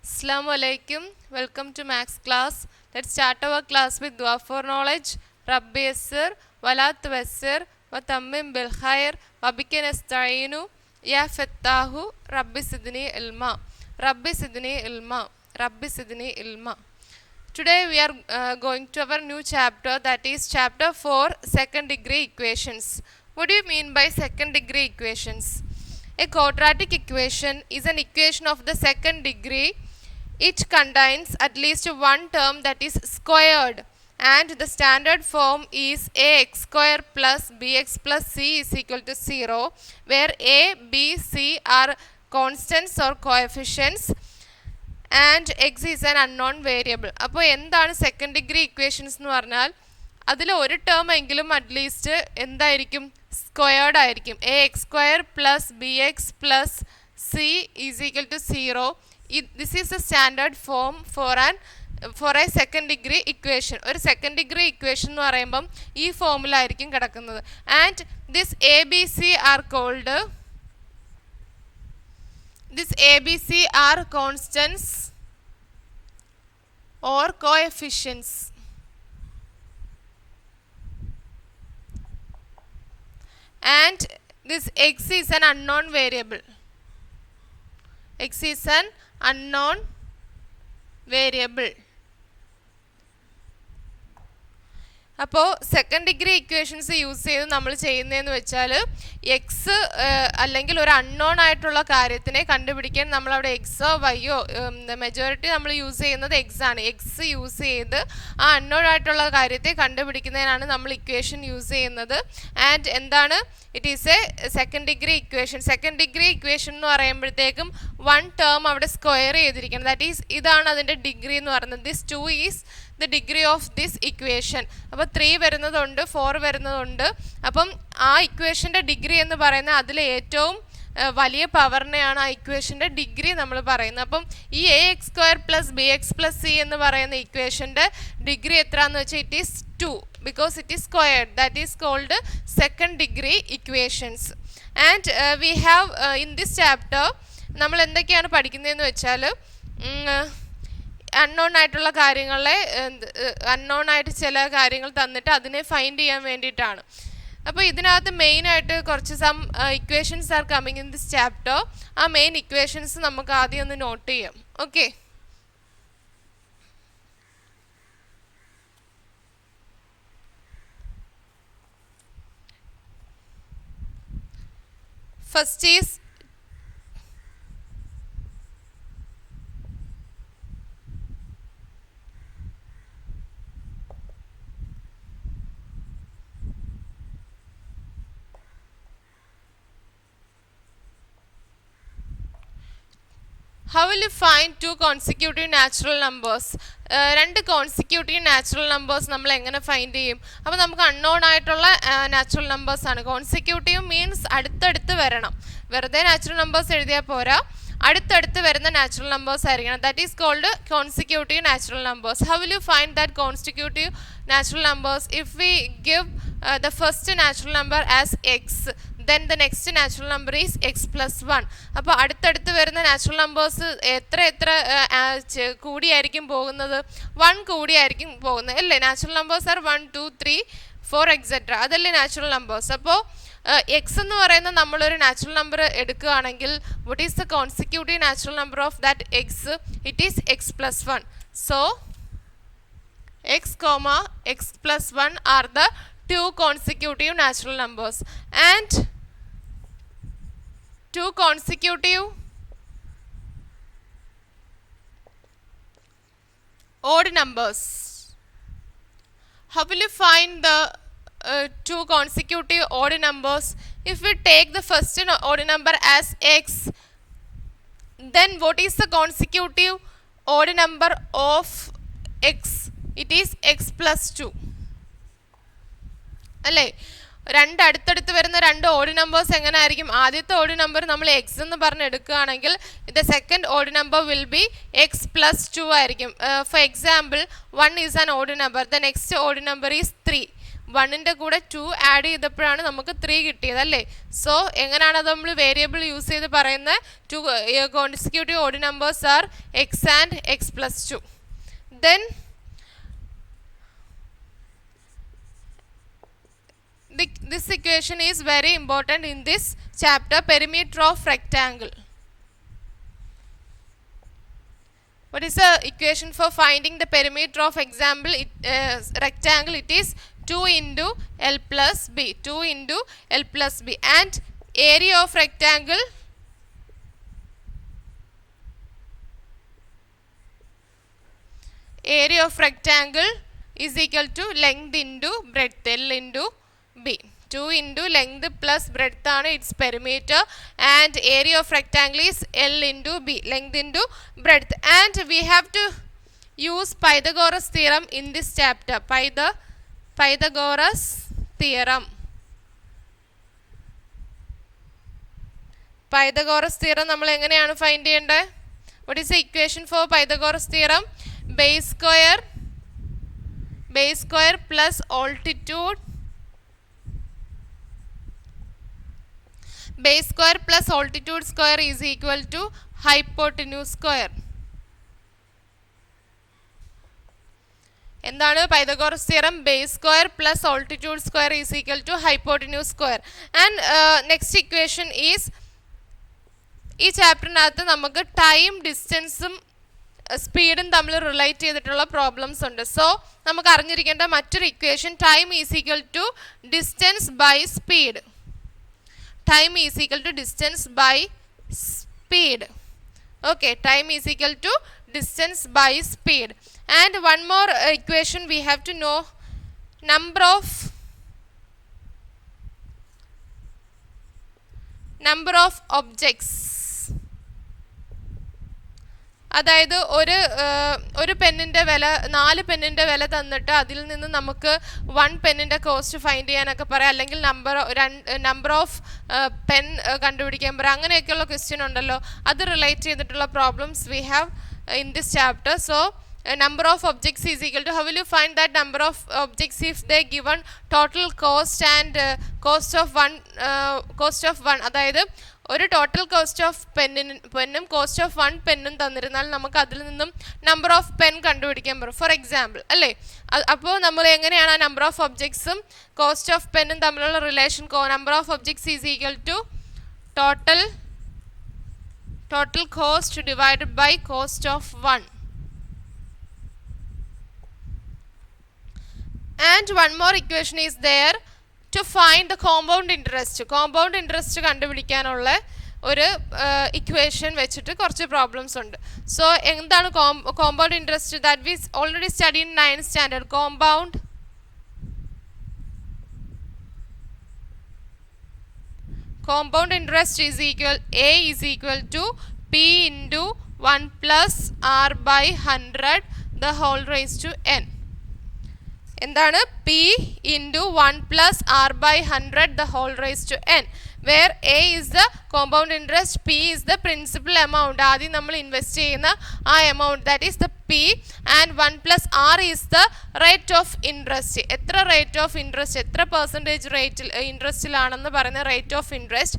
Assalamu alaikum. Welcome to Max class. Let's start our class with dua for knowledge. Rabbi yassir, wala tuwassir, wa tammim bil khair, wa bika nasta'inu, ya fattahu, Rabbi sidni ilma. Rabbi sidni ilma. Rabbi sidni ilma. Today we are going to our new chapter, that is chapter 4, second degree equations. What do you mean by second degree equations? A quadratic equation is an equation of the second degree. It contains at least one term that is squared, and the standard form is ax square plus bx plus c is equal to 0, where a, b, c are constants or coefficients and x is an unknown variable. അപ്പോൾ എന്താണ് second degree equations എന്ന് പറഞ്ഞാൽ അതിൽ ഒരു term എങ്കിലും at least എന്തായിരിക്കും, squared ആയിരിക്കും. A x square plus b x plus c is equal to 0. This is a standard form for a second degree equation. ഒരു സെക്കൻഡ് ഡിഗ്രി ഇക്വേഷൻ എന്ന് പറയുമ്പം ഈ ഫോമിലായിരിക്കും കിടക്കുന്നത്. And this a b c are called This ABC are constants or coefficients. And this x is an unknown variable. X is an unknown variable. അപ്പോൾ second degree equations use ചെയ്ത് നമ്മൾ ചെയ്യുന്നതെന്ന് വെച്ചാൽ എക്സ് അല്ലെങ്കിൽ ഒരു അൺനോൺ ആയിട്ടുള്ള കാര്യത്തിനെ കണ്ടുപിടിക്കാൻ നമ്മളവിടെ എക്സോ വൈയോ, മെജോറിറ്റി നമ്മൾ യൂസ് ചെയ്യുന്നത് എക്സ് ആണ്. എക്സ് യൂസ് ചെയ്ത് ആ അൺനോൺ ആയിട്ടുള്ള കാര്യത്തെ കണ്ടുപിടിക്കുന്നതിനാണ് നമ്മൾ ഇക്വേഷൻ യൂസ് ചെയ്യുന്നത്. ആൻഡ് എന്താണ്, it is A second degree equation. Second degree equation എന്ന് പറയുമ്പോഴത്തേക്കും വൺ ടേം അവിടെ സ്ക്വയർ ചെയ്തിരിക്കണം. ദാറ്റ് ഈസ് ഇതാണ് അതിൻ്റെ ഡിഗ്രി എന്ന് പറയുന്നത്. This 2 is the degree of this equation. അപ്പോൾ 3 വരുന്നതുണ്ട്, 4 വരുന്നതുണ്ട്. അപ്പം ആ ഇക്വേഷൻ്റെ ഡിഗ്രി എന്ന് പറയുന്നത് അതിലെ ഏറ്റവും വലിയ പവറിനെയാണ് ആ ഇക്വേഷൻ്റെ ഡിഗ്രി നമ്മൾ പറയുന്നത്. അപ്പം ഈ A x square plus b x plus C എന്ന് പറയുന്ന ഇക്വേഷൻ്റെ ഡിഗ്രി എത്രയാണെന്ന് വെച്ചാൽ it is 2, because it is squared. That is called second degree equations. And we have in this chapter നമ്മൾ എന്തൊക്കെയാണ് പഠിക്കുന്നതെന്ന് വെച്ചാൽ അൺനോൺ ആയിട്ടുള്ള കാര്യങ്ങളെ, അൺനോൺ ആയിട്ട് ചില കാര്യങ്ങൾ തന്നിട്ട് അതിനെ ഫൈൻഡ് ചെയ്യാൻ വേണ്ടിയിട്ടാണ്. അപ്പോൾ ഇതിനകത്ത് മെയിനായിട്ട് കുറച്ച് some equations are coming in this chapter. ആ മെയിൻ ഇക്വേഷൻസ് നമുക്ക് ആദ്യം ഒന്ന് നോട്ട് ചെയ്യാം. Okay, first is how will you find two consecutive natural numbers? രണ്ട് കോൺസിക്യൂട്ടീവ് നാച്ചുറൽ നമ്പേഴ്സ് നമ്മൾ എങ്ങനെ ഫൈൻഡ് ചെയ്യും? അപ്പോൾ നമുക്ക് അൺനോൺ ആയിട്ടുള്ള നാച്ചുറൽ നമ്പേഴ്സ് ആണ്. കോൺസിക്യൂട്ടീവ് മീൻസ് അടുത്തടുത്ത് വരണം. വെറുതെ നാച്ചുറൽ നമ്പേഴ്സ് എഴുതിയാൽ പോരാ, അടുത്തടുത്ത് വരുന്ന നാച്ചുറൽ നമ്പേഴ്സ് ആയിരിക്കണം. That is called consecutive natural numbers. How will you find that consecutive natural numbers? If we give the first natural number as x, then the next natural number is x plus 1. അപ്പോൾ അടുത്തടുത്ത് വരുന്ന natural numbers എത്ര കൂടിയായിരിക്കും പോകുന്നത്? 1 കൂടിയായിരിക്കും പോകുന്നത് അല്ലേ? Natural numbers are 1 2 3 4 etcetera, അതല്ലേ നാച്ചുറൽ നമ്പേഴ്സ്. അപ്പോൾ എക്സ് എന്ന് പറയുന്ന നമ്മളൊരു നാച്ചുറൽ നമ്പർ എടുക്കുകയാണെങ്കിൽ what is the consecutive natural number of that x? It is x plus 1. So x comma x plus 1 are the two consecutive natural numbers. And two consecutive odd numbers. How will you find the two consecutive odd numbers? If we take the first odd number as x, then what is the consecutive odd number of x? It is x plus 2 അല്ലേ? രണ്ട് അടുത്തടുത്ത് വരുന്ന രണ്ട് odd numbers എങ്ങനെ ആയിരിക്കും? ആദ്യത്തെ odd number നമ്മൾ X എന്ന് പറഞ്ഞ് എടുക്കുകയാണെങ്കിൽ the second odd number will be x plus 2 ആയിരിക്കും. For example 1 is an odd number, the next odd number is 3. 1ൻ്റെ കൂടെ 2 ആഡ് ചെയ്തപ്പോഴാണ് നമുക്ക് 3 കിട്ടിയത് അല്ലേ. സോ എങ്ങനെയാണ് അത് നമ്മൾ വേരിയബിൾ യൂസ് ചെയ്ത് പറയുന്നത്? 2 consecutive odd numbers are X and X plus 2. Then this equation is very important in this chapter, perimeter of rectangle. What is the equation for finding the perimeter of rectangle? It is 2 into L plus B. 2 into L plus B. And area of rectangle, is equal to length into breadth, L into B. 2 into length plus breadth ആണ് its perimeter, and area of rectangle is L into B, length into breadth. And we have to use Pythagoras theorem in this chapter. Pythagoras theorem. Pythagoras theorem നമ്മൾ എങ്ങനെയാണ് find ചെയ്യേണ്ടത്? What is the equation for Pythagoras theorem? Base square plus altitude. Base square plus altitude square is equal to hypotenuse square. എന്താണ് Pythagoras theorem? Base square plus altitude square is equal to hypotenuse square. And next equation is, ഈ ചാപ്റ്ററിനകത്ത് നമുക്ക് time, ഡിസ്റ്റൻസും സ്പീഡും തമ്മിൽ relate ചെയ്തിട്ടുള്ള problems ഉണ്ട്. So നമുക്ക് അറിഞ്ഞിരിക്കേണ്ട മറ്റൊരു equation, time is equal to distance by speed. Time is equal to distance by speed. Okay, time is equal to distance by speed. And one more equation we have to know, number of objects. അതായത് ഒരു പെന്നിൻ്റെ വില, 4 പെന്നിൻ്റെ വില തന്നിട്ട് അതിൽ നിന്ന് നമുക്ക് 1 പെന്നിൻ്റെ cost find ചെയ്യാനൊക്കെ പറയാം, അല്ലെങ്കിൽ നമ്പർ ഓഫ് പെൻ കണ്ടുപിടിക്കാൻ പറയാം. അങ്ങനെയൊക്കെയുള്ള ക്വസ്റ്റ്യൻ ഉണ്ടല്ലോ, അത് റിലേറ്റ് ചെയ്തിട്ടുള്ള problems we have in this chapter. So number of objects is equal to, how will you find that number of objects if they given total cost and cost of one? അതായത് ഒരു total cost of പെന്നും cost of 1 പെന്നും തന്നിരുന്നാൽ നമുക്ക് അതിൽ നിന്നും number of pen കണ്ടുപിടിക്കാൻ പറ്റും, ഫോർ എക്സാമ്പിൾ അല്ലേ. അപ്പോൾ നമ്മൾ എങ്ങനെയാണ് ആ നമ്പർ ഓഫ് ഒബ്ജക്ട്സും കോസ്റ്റ് ഓഫ് പെന്നും തമ്മിലുള്ള relation? Number of objects is equal to total cost divided by cost of 1. And one more equation is there to find the compound interest. Compound interest കണ്ടുപിടിക്കാനുള്ള ഒരു ഇക്വേഷൻ വെച്ചിട്ട് കുറച്ച് problems ഉണ്ട്. So എന്താണ് compound interest? That we already study in 9th standard. Compound interest is equal, A is equal to P into 1 plus R by 100 the whole raised to N. എന്താണ്? P into 1 plus R by 100 the whole raised to N, where A is the compound interest, P is the principal amount. ആദ്യം നമ്മൾ invest ചെയ്യുന്ന ആ amount, that is the P, and 1 plus R is the rate of interest. എത്ര rate of interest, എത്ര percentage റേറ്റിൽ ഇൻട്രസ്റ്റിലാണെന്ന് പറയുന്ന rate of interest.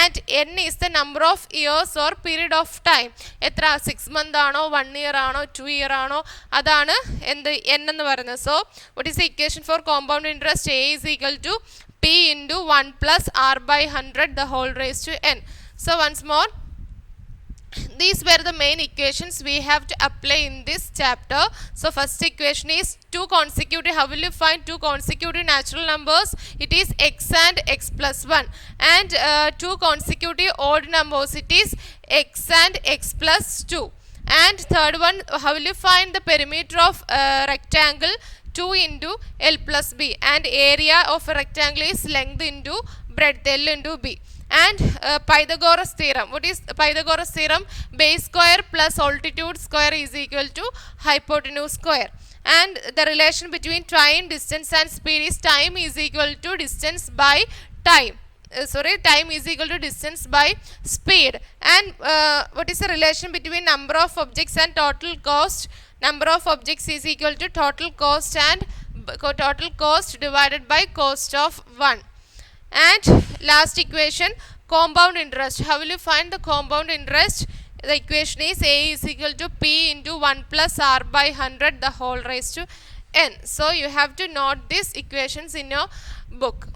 And N is the number of years or period of time. എത്ര, 6 month ആണോ, 1 year ആണോ, 2 year ആണോ, അതാണ് എന്ത് N എന്ന് പറയുന്നത്. So what is the equation for compound interest? A is equal to P into 1 plus R by 100 the whole raised to N. So once more, these were the main equations we have to apply in this chapter. So first equation is 2 consecutive. How will you find 2 consecutive natural numbers? It is x and x plus 1. And 2 consecutive odd numbers, it is x and x plus 2. And third one, how will you find the perimeter of rectangle? 2 into L plus B. And area of a rectangle is length into breadth, L into B. And Pythagoras theorem. What is Pythagoras theorem? Base square plus altitude square is equal to hypotenuse square. And the relation between time, distance and speed is time is equal to distance by time. Time is equal to distance by speed. And what is the relation between number of objects and total cost? Number of objects is equal to total cost and total cost divided by cost of 1. And last equation, compound interest. How will you find the compound interest? The equation is A is equal to P into 1 plus R by 100 the whole raised to N. So you have to note these equations in your book.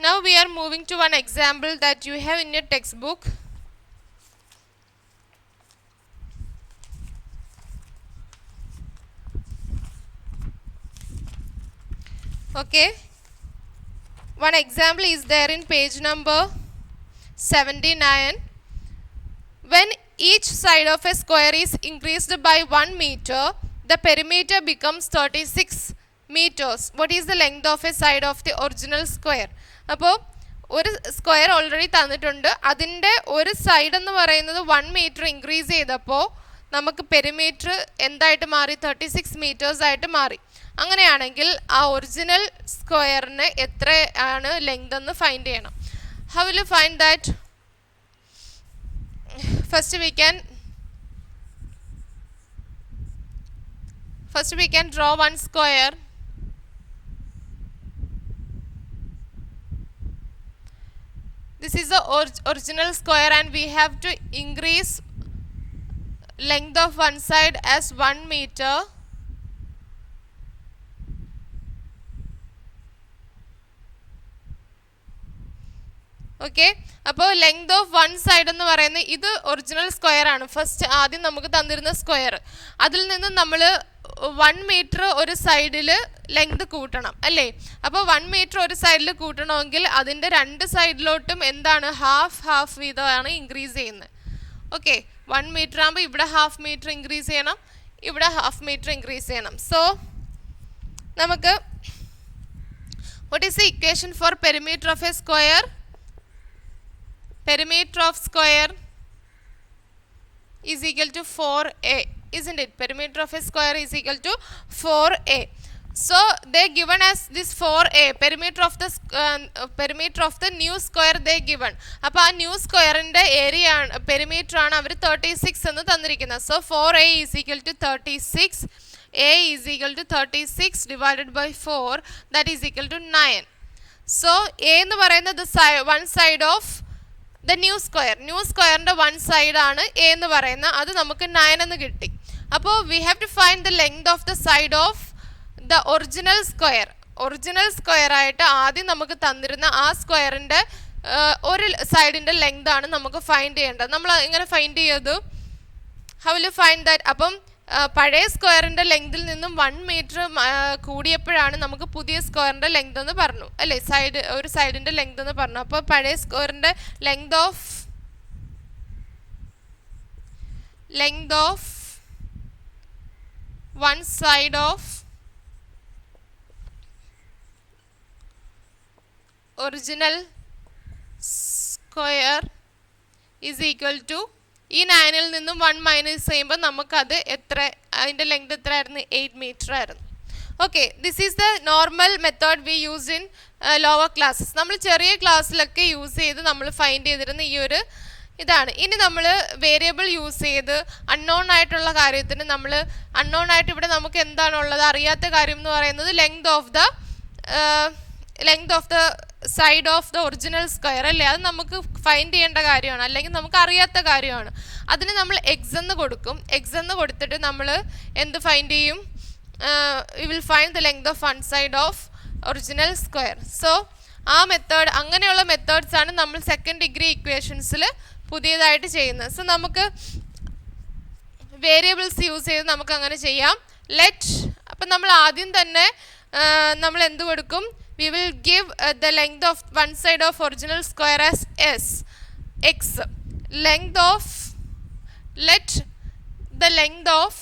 Now we are moving to one example that you have in your textbook. Okay. One example is there in page number 79. When each side of a square is increased by 1 meter, the perimeter becomes 36 meters. What is the length of a side of the original square? അപ്പോൾ ഒരു square already തന്നിട്ടുണ്ട്. അതിൻ്റെ ഒരു side എന്ന് പറയുന്നത് 1 metre increase ചെയ്തപ്പോൾ നമുക്ക് perimeter എന്തായിട്ട് മാറി? 36 മീറ്റേഴ്സ് ആയിട്ട് മാറി. അങ്ങനെയാണെങ്കിൽ ആ ഒറിജിനൽ സ്ക്വയറിന് എത്രയാണ് ലെങ്ത് എന്ന് ഫൈൻഡ് ചെയ്യണം. How will you find that? First we can draw one square. This is the original square and we have to increase length of one side as 1 meter. Okay, അപ്പോൾ length of one side എന്ന് പറയുന്നത് ഇത് original square ആണ്. First ആദ്യം നമുക്ക് തന്നിരുന്ന square, അതിൽ നിന്ന് നമ്മൾ 1 മീറ്റർ ഒരു സൈഡിൽ ലെങ്ത് കൂട്ടണം അല്ലേ? അപ്പോൾ 1 മീറ്റർ ഒരു സൈഡിൽ കൂട്ടണമെങ്കിൽ അതിൻ്റെ രണ്ട് സൈഡിലോട്ടും എന്താണ്? ഹാഫ് വീതമാണ് ഇൻക്രീസ് ചെയ്യുന്നത്. ഓക്കെ, 1 മീറ്റർ ആകുമ്പോൾ ഇവിടെ ഹാഫ് മീറ്റർ ഇൻക്രീസ് ചെയ്യണം, ഇവിടെ ഹാഫ് മീറ്റർ ഇൻക്രീസ് ചെയ്യണം. സോ നമുക്ക് what is the equation for perimeter of a square? Perimeter of square is equal to 4a, isn't it? Perimeter of a square is equal to 4a. So they given us this 4a, perimeter of the new square they given. അപ്പോൾ ആ new സ്ക്വയറിൻ്റെ area ആണ്, perimeter ആണ് അവർ 36 എന്ന് തന്നിരിക്കുന്നത്. So 4a is equal to 36. a is equal to 36 divided by 4, that is equal to 9. So a എന്ന് പറയുന്നത് one side of the new square. New സ്ക്വയറിൻ്റെ വൺ സൈഡാണ് എ എന്ന് പറയുന്നത്, അത് നമുക്ക് 9 എന്ന് കിട്ടി. അപ്പോൾ we have to find the length of the side of the original square. Original square ആയിട്ട് ആദ്യം നമുക്ക് തന്നിരുന്ന ആ സ്ക്വയറിൻ്റെ ഒരു സൈഡിൻ്റെ ലെങ്ത് ആണ് നമുക്ക് ഫൈൻഡ് ചെയ്യേണ്ടത്. നമ്മൾ എങ്ങനെ ഫൈൻഡ് ചെയ്തു? How will you find that? അപ്പം പഴയ സ്ക്വയറിൻ്റെ ലെങ്തിൽ നിന്നും 1 മീറ്റർ കൂടിയപ്പോഴാണ് നമുക്ക് പുതിയ സ്ക്വയറിൻ്റെ ലെങ്ത് എന്ന് പറഞ്ഞു അല്ലേ? ഒരു സൈഡിൻ്റെ ലെങ്ത് എന്ന് പറഞ്ഞു. അപ്പോൾ പഴയ സ്ക്വയറിൻ്റെ length of one side of original square is equal to, ഈ 9ൽ നിന്നും 1 മൈനസ് ചെയ്യുമ്പോൾ നമുക്കത് അതിൻ്റെ ലെങ്ത് എത്ര ആയിരുന്നു? 8 മീറ്റർ ആയിരുന്നു. Okay, this is the normal method we use in lower classes. നമ്മൾ ചെറിയ ക്ലാസ്സിലൊക്കെ യൂസ് ചെയ്ത് നമ്മൾ ഫൈൻഡ് ചെയ്തിരുന്ന ഈ ഒരു ഇതാണ്. ഇനി നമ്മൾ വേരിയബിൾ യൂസ് ചെയ്ത് അൺനോൺ ആയിട്ടുള്ള കാര്യത്തിന് നമ്മൾ അൺനോൺ ആയിട്ട് ഇവിടെ നമുക്ക് എന്താണുള്ളത്? അറിയാത്ത കാര്യം എന്ന് പറയുന്നത് length of the side of the original square അല്ലേ? അത് നമുക്ക് ഫൈൻഡ് ചെയ്യേണ്ട കാര്യമാണ്, അല്ലെങ്കിൽ നമുക്ക് അറിയാത്ത കാര്യമാണ്. അതിന് നമ്മൾ എക്സ് എന്ന് കൊടുക്കും. എക്സ് എന്ന് കൊടുത്തിട്ട് നമ്മൾ എന്ത് ഫൈൻഡ് ചെയ്യും? We will find the length of one side of original square. So ആ മെത്തേഡ്, അങ്ങനെയുള്ള മെത്തേഡ്സ് ആണ് നമ്മൾ സെക്കൻഡ് ഡിഗ്രി ഇക്വേഷൻസിൽ പുതിയതായിട്ട് ചെയ്യുന്നത്. സോ നമുക്ക് വേരിയബിൾസ് യൂസ് ചെയ്ത് നമുക്ക് അങ്ങനെ ചെയ്യാം. അപ്പം നമ്മൾ ആദ്യം തന്നെ നമ്മൾ എന്ത് കൊടുക്കും? We will give the length of one side of original square as x. Let the length of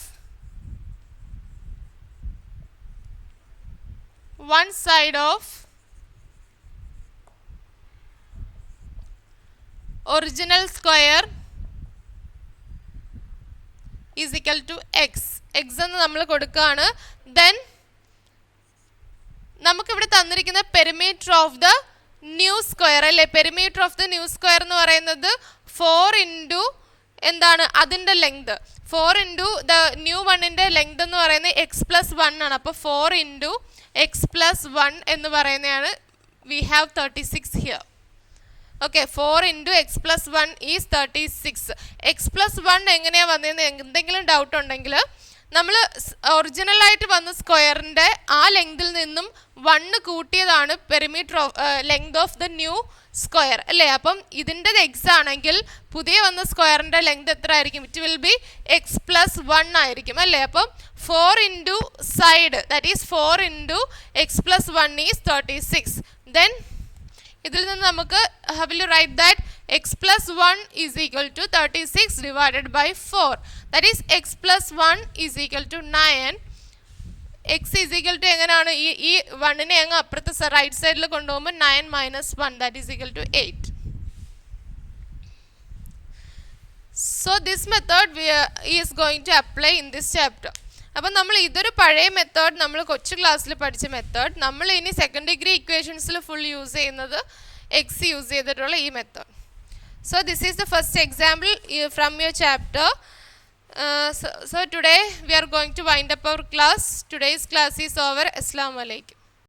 one side of original square is equal to x. X എന്ന് നമ്മൾ കൊടുക്കുകയാണ്. ദെൻ നമുക്കിവിടെ തന്നിരിക്കുന്ന perimeter of the new square അല്ലേ. Perimeter of the new square എന്ന് പറയുന്നത് 4 into എന്താണ് അതിൻ്റെ ലെങ്ത്. 4 ഇൻറ്റു ദ ന്യൂ വണ്ണിൻ്റെ ലെങ്ത് എന്ന് പറയുന്നത് എക്സ് പ്ലസ് 1 ആണ്. അപ്പോൾ 4 ഇൻറ്റു എക്സ് പ്ലസ് 1 എന്ന് പറയുന്നതാണ്. We have 36 here. Okay, 4 into X plus 1 is 36. X plus 1 എങ്ങനെയാണ് വന്നതെന്ന് എന്തെങ്കിലും ഡൗട്ട് ഉണ്ടെങ്കിൽ നമ്മൾ ഒറിജിനലായിട്ട് വന്ന സ്ക്വയറിൻ്റെ ആ ലെങ്തിൽ നിന്നും 1 കൂട്ടിയതാണ് perimeter of length of the new square അല്ലേ. അപ്പം ഇതിൻ്റെ എക്സ് ആണെങ്കിൽ പുതിയ വന്ന സ്ക്വയറിൻ്റെ ലെങ്ത് എത്ര ആയിരിക്കും? It will be x plus 1 ആയിരിക്കും അല്ലേ. അപ്പം 4 into side that is 4 into X plus 1 is 36. Then ഇതിൽ നിന്ന് നമുക്ക് how will you write that? X plus 1 is equal to 36 divided by 4. That is x plus 1 is equal to 9. x is equal to എങ്ങനെയാണ് ഈ 1നെ അങ്ങ് അപ്പുറത്തെ right സൈഡിൽ കൊണ്ടുപോകുമ്പോൾ 9 minus 1 that is equal to 8. So this method is going to apply in this chapter. അപ്പം നമ്മൾ ഇതൊരു പഴയ മെത്തേഡ്, നമ്മൾ കൊച്ചു ക്ലാസ്സിൽ പഠിച്ച മെത്തേഡ്. നമ്മൾ ഇനി സെക്കൻഡ് ഡിഗ്രി ഇക്വേഷൻസിൽ ഫുൾ യൂസ് ചെയ്യുന്നത് എക്സ് യൂസ് ചെയ്തിട്ടുള്ള ഈ method. So this is the first example from your chapter. So today we are going to wind up our class. Today's class is over. Assalamu alaikum.